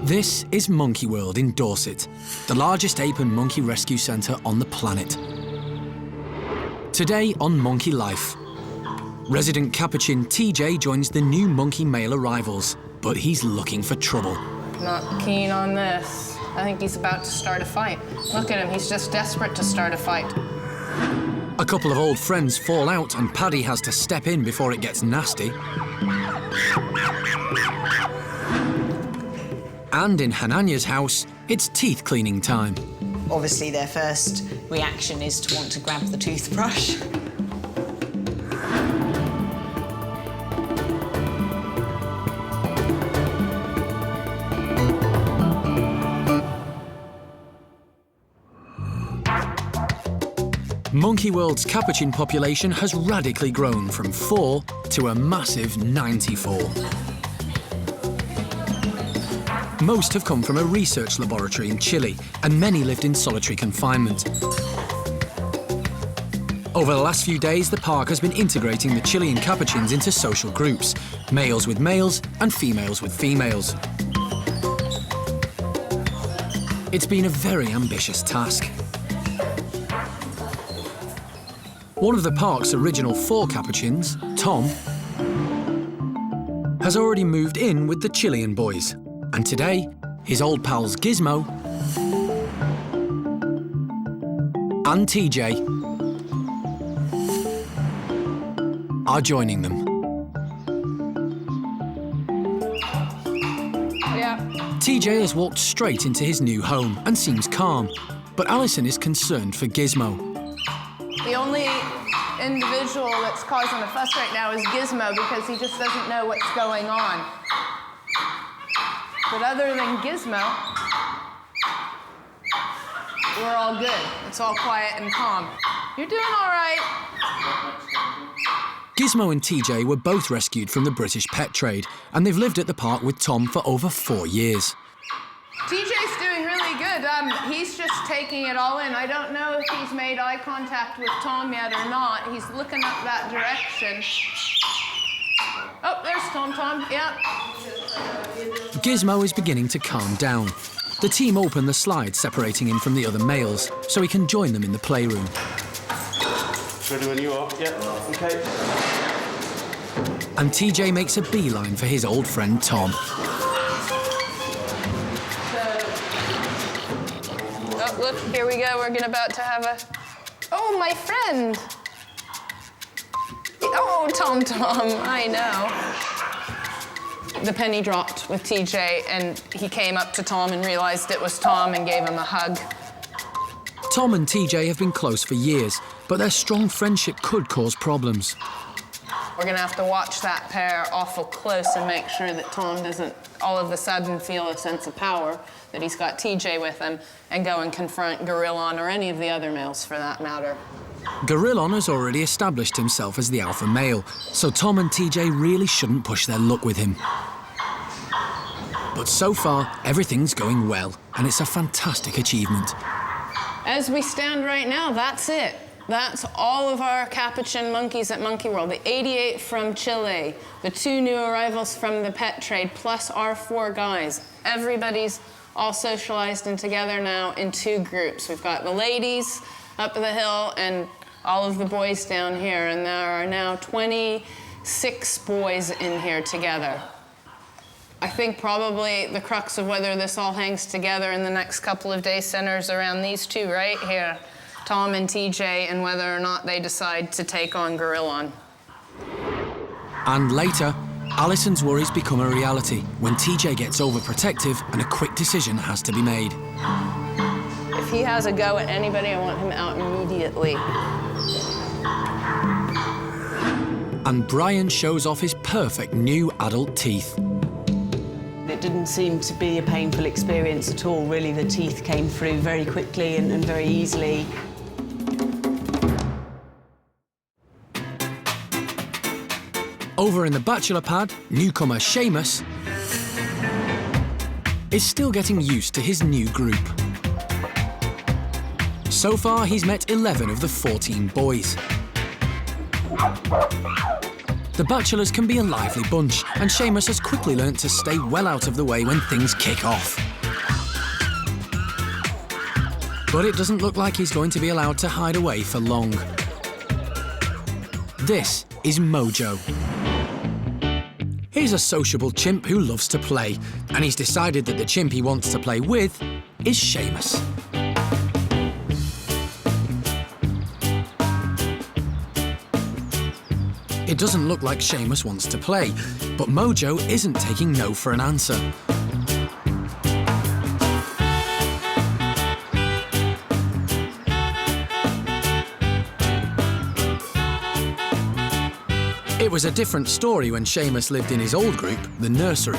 This is Monkey World in Dorset, the largest ape and monkey rescue centre on the planet. Today on Monkey Life, resident Capuchin TJ joins the new monkey male arrivals, but he's looking for trouble. Not keen on this. I think he's about to start a fight. Look at him, he's just desperate to start a fight. A couple of old friends fall out and Paddy has to step in before it gets nasty. And in Hananya's house, it's teeth cleaning time. Obviously, their first reaction is to want to grab the toothbrush. Monkey World's Capuchin population has radically grown from 4 to a massive 94. Most have come from a research laboratory in Chile, and many lived in solitary confinement. Over the last few days, the park has been integrating the Chilean Capuchins into social groups, males with males and females with females. It's been a very ambitious task. One of the park's original 4 Capuchins, Tom, has already moved in with the Chilean boys. And today, his old pals Gizmo and TJ are joining them. Yeah. TJ has walked straight into his new home and seems calm, but Alison is concerned for Gizmo. The only individual that's causing a fuss right now is Gizmo because he just doesn't know what's going on. But other than Gizmo, we're all good. It's all quiet and calm. You're doing all right. Gizmo and TJ were both rescued from the British pet trade, and they've lived at the park with Tom for over 4 years. TJ's doing really good. He's just taking it all in. I don't know if he's made eye contact with Tom yet or not. He's looking up that direction. Oh, there's Tom, yeah. Gizmo is beginning to calm down. The team open the slide separating him from the other males, so he can join them in the playroom. Ready when you are? Yeah, okay. And TJ makes a beeline for his old friend Tom. Oh, look, here we go. We're about to have a... Oh, my friend. Oh, Tom, I know. The penny dropped with TJ, and he came up to Tom and realized it was Tom and gave him a hug. Tom and TJ have been close for years, but their strong friendship could cause problems. We're gonna have to watch that pair awful close and make sure that Tom doesn't all of a sudden feel a sense of power, that he's got TJ with him, and go and confront Gorillon or any of the other males for that matter. Gorillon has already established himself as the alpha male, so Tom and TJ really shouldn't push their luck with him. But so far, everything's going well, and it's a fantastic achievement. As we stand right now, that's it. That's all of our Capuchin monkeys at Monkey World. The 88 from Chile, the 2 new arrivals from the pet trade, plus our 4 guys. Everybody's all socialized and together now in 2 groups. We've got the ladies up the hill and all of the boys down here, and there are now 26 boys in here together. I think probably the crux of whether this all hangs together in the next couple of days centers around these 2 right here, Tom and TJ, and whether or not they decide to take on Gorillon. And later, Alison's worries become a reality when TJ gets overprotective and a quick decision has to be made. If he has a go at anybody, I want him out immediately. And Brian shows off his perfect new adult teeth. It didn't seem to be a painful experience at all, really. The teeth came through very quickly and very easily. Over in the bachelor pad, newcomer Seamus is still getting used to his new group. So far, he's met 11 of the 14 boys. The bachelors can be a lively bunch, and Seamus has quickly learnt to stay well out of the way when things kick off. But it doesn't look like he's going to be allowed to hide away for long. This is Mojo. He's a sociable chimp who loves to play, and he's decided that the chimp he wants to play with is Seamus. It doesn't look like Seamus wants to play, but Mojo isn't taking no for an answer. It was a different story when Seamus lived in his old group, the nursery.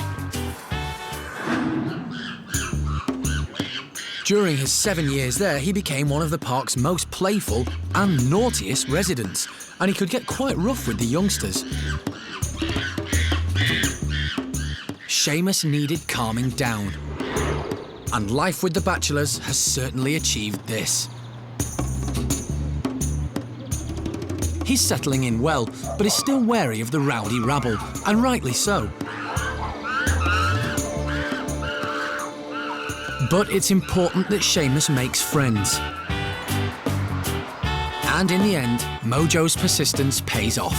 During his 7 years there, he became one of the park's most playful and naughtiest residents, and he could get quite rough with the youngsters. Seamus needed calming down, and life with the bachelors has certainly achieved this. He's settling in well, but is still wary of the rowdy rabble, and rightly so. But it's important that Seamus makes friends. And in the end, Mojo's persistence pays off.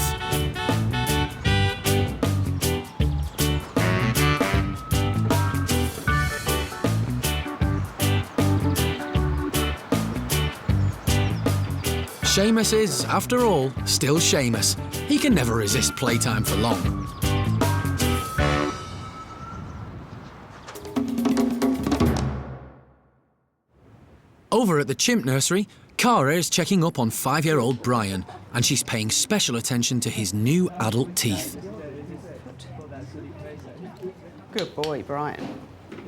Seamus is, after all, still Seamus. He can never resist playtime for long. Over at the chimp nursery, Cara is checking up on 5-year-old Brian, and she's paying special attention to his new adult teeth. Good boy, Brian.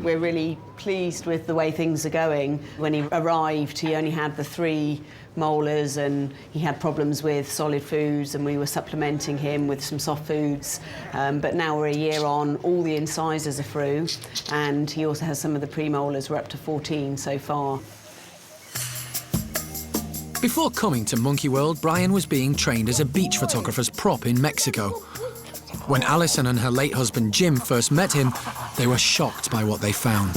We're really pleased with the way things are going. When he arrived, he only had the 3 molars and he had problems with solid foods, and we were supplementing him with some soft foods. But now we're a year on, all the incisors are through, and he also has some of the premolars. We're up to 14 so far. Before coming to Monkey World, Brian was being trained as a beach photographer's prop in Mexico. When Alison and her late husband Jim first met him, they were shocked by what they found.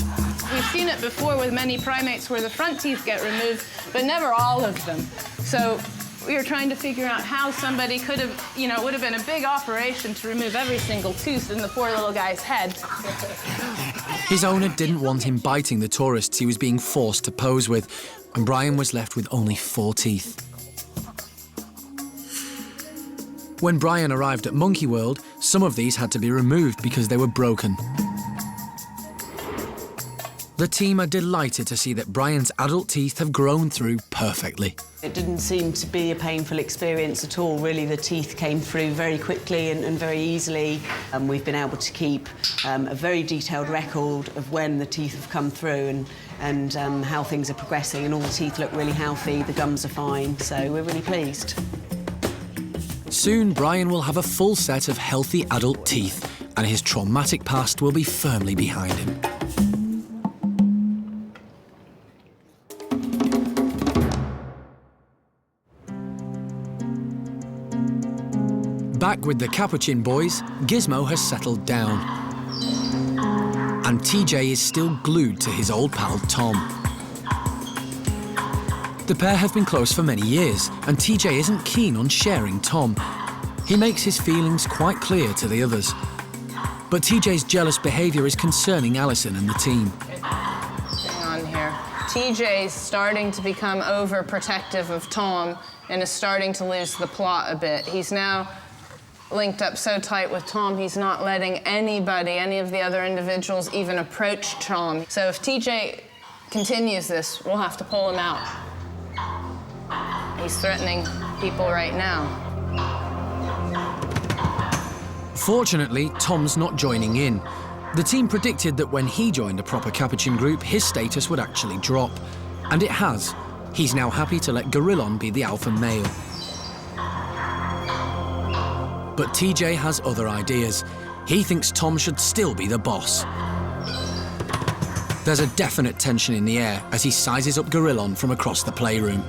We've seen it before with many primates where the front teeth get removed, but never all of them. So we were trying to figure out how somebody could have, it would have been a big operation to remove every single tooth in the poor little guy's head. His owner didn't want him biting the tourists he was being forced to pose with, and Brian was left with only 4 teeth. When Brian arrived at Monkey World, some of these had to be removed because they were broken. The team are delighted to see that Brian's adult teeth have grown through perfectly. It didn't seem to be a painful experience at all, really. The teeth came through very quickly and very easily. We've been able to keep a very detailed record of when the teeth have come through and how things are progressing, and all the teeth look really healthy, the gums are fine, so we're really pleased. Soon, Brian will have a full set of healthy adult teeth, and his traumatic past will be firmly behind him. Back with the Capuchin boys, Gizmo has settled down. And TJ is still glued to his old pal Tom. The pair have been close for many years, and TJ isn't keen on sharing Tom. He makes his feelings quite clear to the others. But TJ's jealous behaviour is concerning Alison and the team. Hang on here. TJ's starting to become overprotective of Tom and is starting to lose the plot a bit. He's now linked up so tight with Tom, he's not letting anybody, any of the other individuals, even approach Tom. So if TJ continues this, we'll have to pull him out. He's threatening people right now. Fortunately, Tom's not joining in. The team predicted that when he joined a proper Capuchin group, his status would actually drop. And it has. He's now happy to let Gorillon be the alpha male. But TJ has other ideas. He thinks Tom should still be the boss. There's a definite tension in the air as he sizes up Gorillon from across the playroom.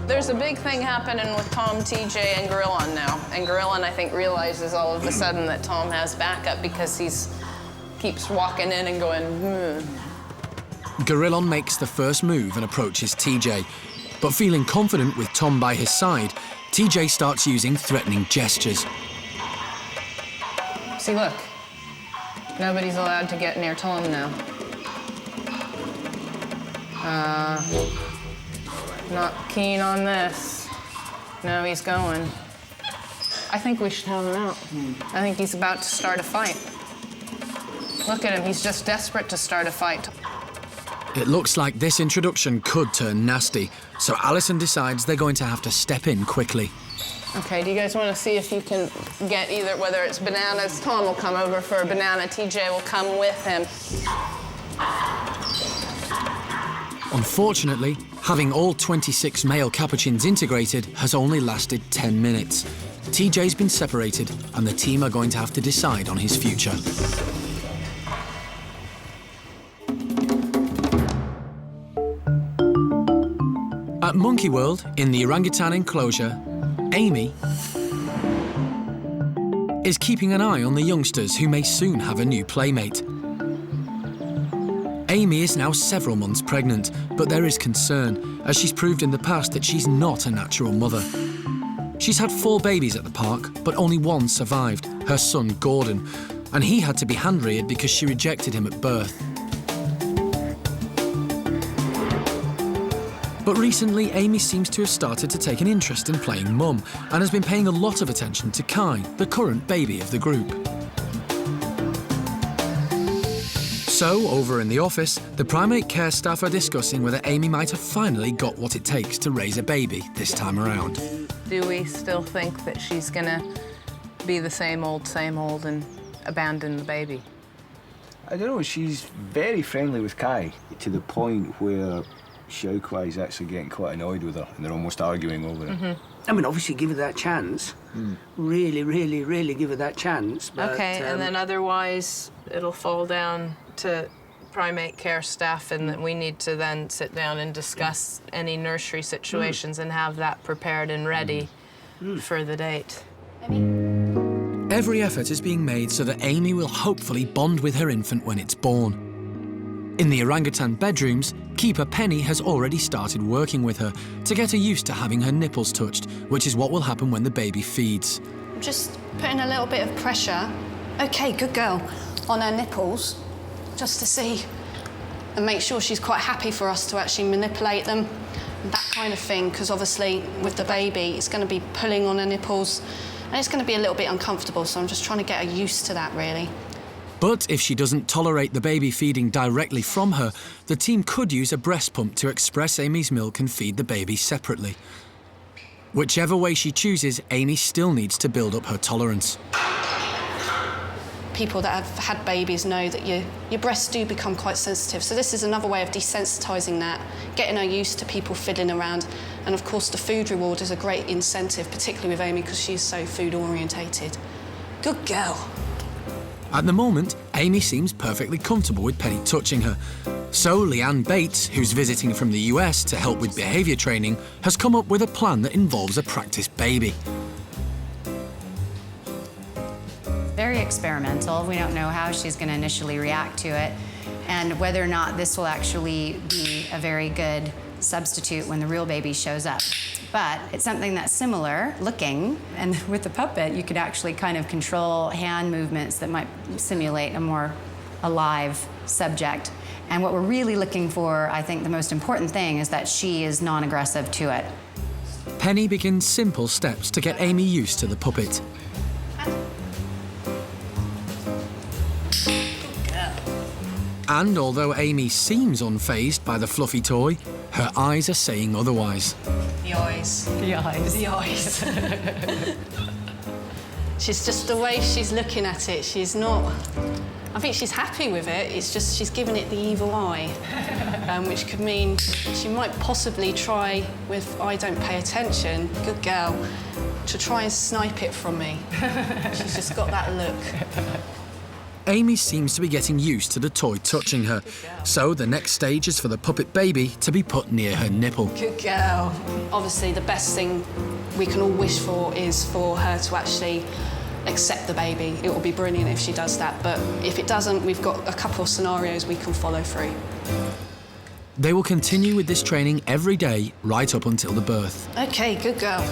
There's a big thing happening with Tom, TJ, and Gorillon now. And Gorillon, I think, realizes all of a sudden that Tom has backup because keeps walking in and going, Gorillon makes the first move and approaches TJ. But feeling confident with Tom by his side, TJ starts using threatening gestures. See, look. Nobody's allowed to get near Tom now. Not keen on this. No, he's going. I think we should have him out. I think he's about to start a fight. Look at him, he's just desperate to start a fight. It looks like this introduction could turn nasty, so Alison decides they're going to have to step in quickly. Okay, do you guys want to see if you can get either, whether it's bananas, Tom will come over for a banana, TJ will come with him. Unfortunately, having all 26 male Capuchins integrated has only lasted 10 minutes. TJ's been separated, and the team are going to have to decide on his future. At Monkey World, in the orangutan enclosure, Amy is keeping an eye on the youngsters who may soon have a new playmate. Amy is now several months pregnant, but there is concern, as she's proved in the past that she's not a natural mother. She's had 4 babies at the park, but only one survived, her son Gordon, and he had to be hand-reared because she rejected him at birth. But recently, Amy seems to have started to take an interest in playing mum and has been paying a lot of attention to Kai, the current baby of the group. So, over in the office, the primate care staff are discussing whether Amy might have finally got what it takes to raise a baby this time around. Do we still think that she's gonna be the same old, and abandon the baby? I don't know, she's very friendly with Kai, to the point where Xiao is actually getting quite annoyed with her, and they're almost arguing over it. I mean, obviously give her that chance. Really, really, really give her that chance. But, Okay, and then otherwise it'll fall down to primate care staff, and that we need to then sit down and discuss any nursery situations and have that prepared and ready for the date. Every effort is being made so that Amy will hopefully bond with her infant when it's born. In the orangutan bedrooms, keeper Penny has already started working with her to get her used to having her nipples touched, which is what will happen when the baby feeds. I'm just putting a little bit of pressure, okay, good girl, on her nipples, just to see and make sure she's quite happy for us to actually manipulate them, and that kind of thing, because obviously with the baby, it's going to be pulling on her nipples, and it's going to be a little bit uncomfortable, so I'm just trying to get her used to that, really. But if she doesn't tolerate the baby feeding directly from her, the team could use a breast pump to express Amy's milk and feed the baby separately. Whichever way she chooses, Amy still needs to build up her tolerance. People that have had babies know that your breasts do become quite sensitive, so this is another way of desensitising that, getting her used to people fiddling around, and of course the food reward is a great incentive, particularly with Amy because she's so food orientated. Good girl. At the moment, Amy seems perfectly comfortable with Penny touching her. So Leanne Bates, who's visiting from the US to help with behaviour training, has come up with a plan that involves a practice baby. Very experimental. We don't know how she's going to initially react to it and whether or not this will actually be a very good substitute when the real baby shows up. But it's something that's similar looking, and with the puppet, you could actually kind of control hand movements that might simulate a more alive subject. And what we're really looking for, I think the most important thing, is that she is non-aggressive to it. Penny begins simple steps to get Amy used to the puppet. And although Amy seems unfazed by the fluffy toy, her eyes are saying otherwise. The eyes. The eyes. The eyes. She's just the way she's looking at it, she's not... I think she's happy with it, it's just she's giving it the evil eye, which could mean she might possibly try with I don't pay attention, good girl, to try and snipe it from me. She's just got that look. Amy seems to be getting used to the toy touching her, so the next stage is for the puppet baby to be put near her nipple. Good girl. Obviously, the best thing we can all wish for is for her to actually accept the baby. It will be brilliant if she does that, but if it doesn't, we've got a couple of scenarios we can follow through. They will continue with this training every day, right up until the birth. Okay, good girl.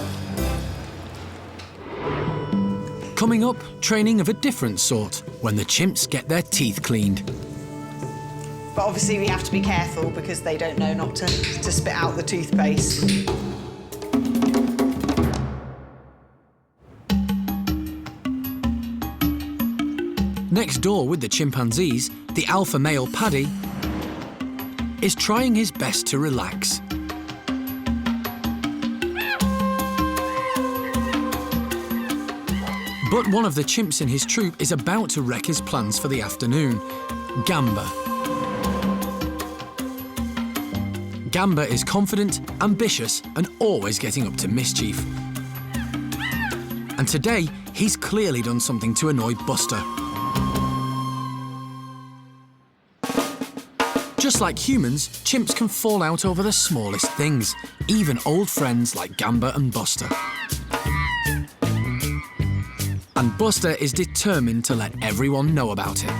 Coming up, training of a different sort, when the chimps get their teeth cleaned. But obviously we have to be careful because they don't know not to spit out the toothpaste. Next door with the chimpanzees, the alpha male Paddy is trying his best to relax. But one of the chimps in his troop is about to wreck his plans for the afternoon. Gamba. Gamba is confident, ambitious, and always getting up to mischief. And today, he's clearly done something to annoy Buster. Just like humans, chimps can fall out over the smallest things, even old friends like Gamba and Buster. And Buster is determined to let everyone know about it.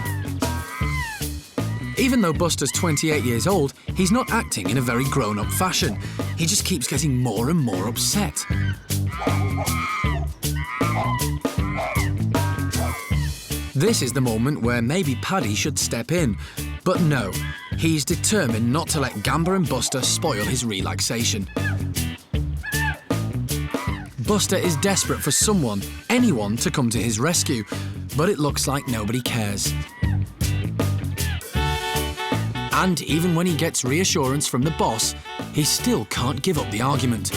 Even though Buster's 28 years old, he's not acting in a very grown-up fashion. He just keeps getting more and more upset. This is the moment where maybe Paddy should step in. But no, he's determined not to let Gamba and Buster spoil his relaxation. Buster is desperate for someone, anyone, to come to his rescue, but it looks like nobody cares. And even when he gets reassurance from the boss, he still can't give up the argument.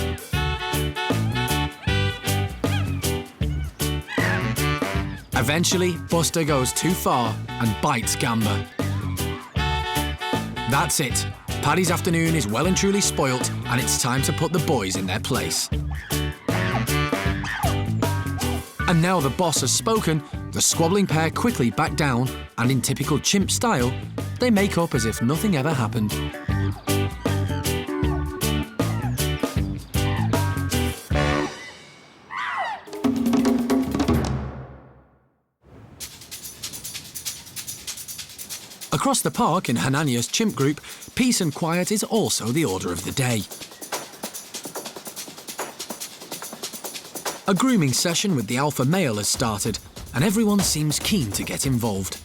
Eventually, Buster goes too far and bites Gamba. That's it. Paddy's afternoon is well and truly spoilt, and it's time to put the boys in their place. And now the boss has spoken, the squabbling pair quickly back down, and in typical chimp style, they make up as if nothing ever happened. Across the park in Hananya's chimp group, peace and quiet is also the order of the day. A grooming session with the alpha male has started, and everyone seems keen to get involved.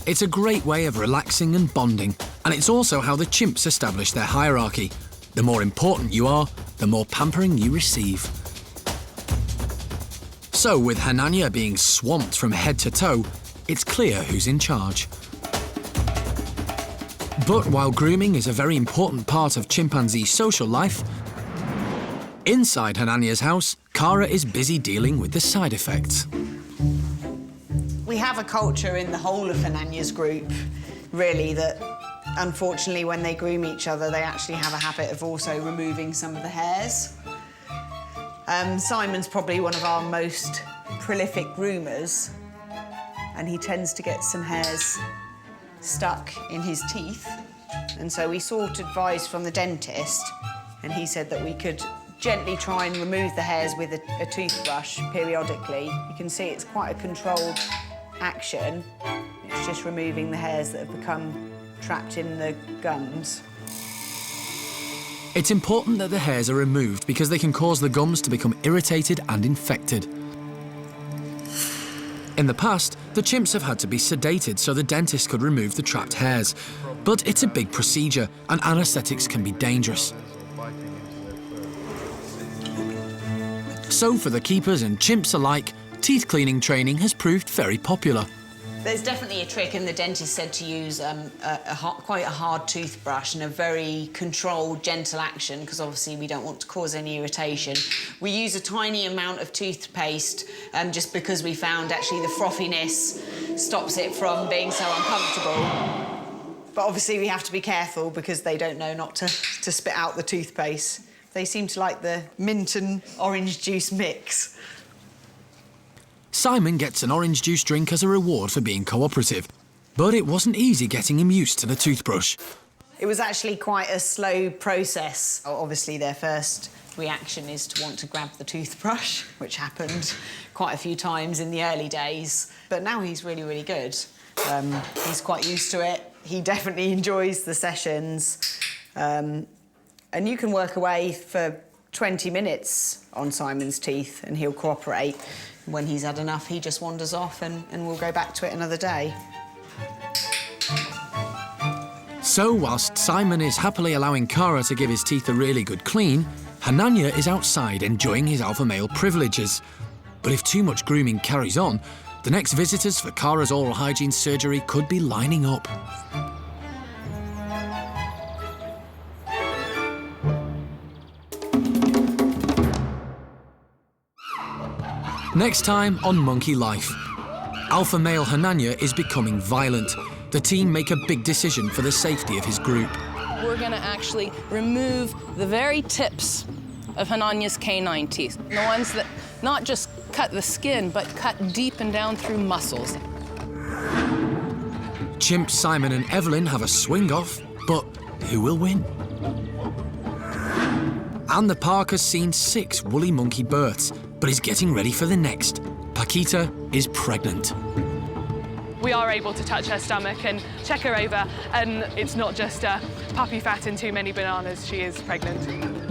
It's a great way of relaxing and bonding, and it's also how the chimps establish their hierarchy. The more important you are, the more pampering you receive. So, with Hananya being swamped from head to toe, it's clear who's in charge. But while grooming is a very important part of chimpanzee social life, inside Hananya's house, Kara is busy dealing with the side effects. We have a culture in the whole of Hananya's group, really, that unfortunately when they groom each other, they actually have a habit of also removing some of the hairs. Simon's probably one of our most prolific groomers, and he tends to get some hairs stuck in his teeth. And so we sought advice from the dentist, and he said that we could gently try and remove the hairs with a toothbrush periodically. You can see it's quite a controlled action. It's just removing the hairs that have become trapped in the gums. It's important that the hairs are removed because they can cause the gums to become irritated and infected. In the past, the chimps have had to be sedated so the dentist could remove the trapped hairs. But it's a big procedure, and anaesthetics can be dangerous. So for the keepers and chimps alike, teeth cleaning training has proved very popular. There's definitely a trick, and the dentist said to use quite a hard toothbrush and a very controlled, gentle action, because obviously we don't want to cause any irritation. We use a tiny amount of toothpaste just because we found actually the frothiness stops it from being so uncomfortable. But obviously we have to be careful because they don't know not to spit out the toothpaste. They seem to like the mint and orange juice mix. Simon gets an orange juice drink as a reward for being cooperative, but it wasn't easy getting him used to the toothbrush. It was actually quite a slow process. Obviously, their first reaction is to want to grab the toothbrush, which happened quite a few times in the early days. But now he's really, really good. He's quite used to it. He definitely enjoys the sessions. And you can work away for 20 minutes on Simon's teeth and he'll cooperate. When he's had enough, he just wanders off and we'll go back to it another day. So, whilst Simon is happily allowing Cara to give his teeth a really good clean, Hananya is outside enjoying his alpha male privileges. But if too much grooming carries on, the next visitors for Cara's oral hygiene surgery could be lining up. Next time on Monkey Life. Alpha male Hananya is becoming violent. The team make a big decision for the safety of his group. We're going to actually remove the very tips of Hananya's canine teeth. The ones that not just cut the skin, but cut deep and down through muscles. Chimp Simon and Evelyn have a swing-off, but who will win? And the park has seen 6 woolly monkey births, but is getting ready for the next. Paquita is pregnant. We are able to touch her stomach and check her over, and it's not just puppy fat and too many bananas. She is pregnant.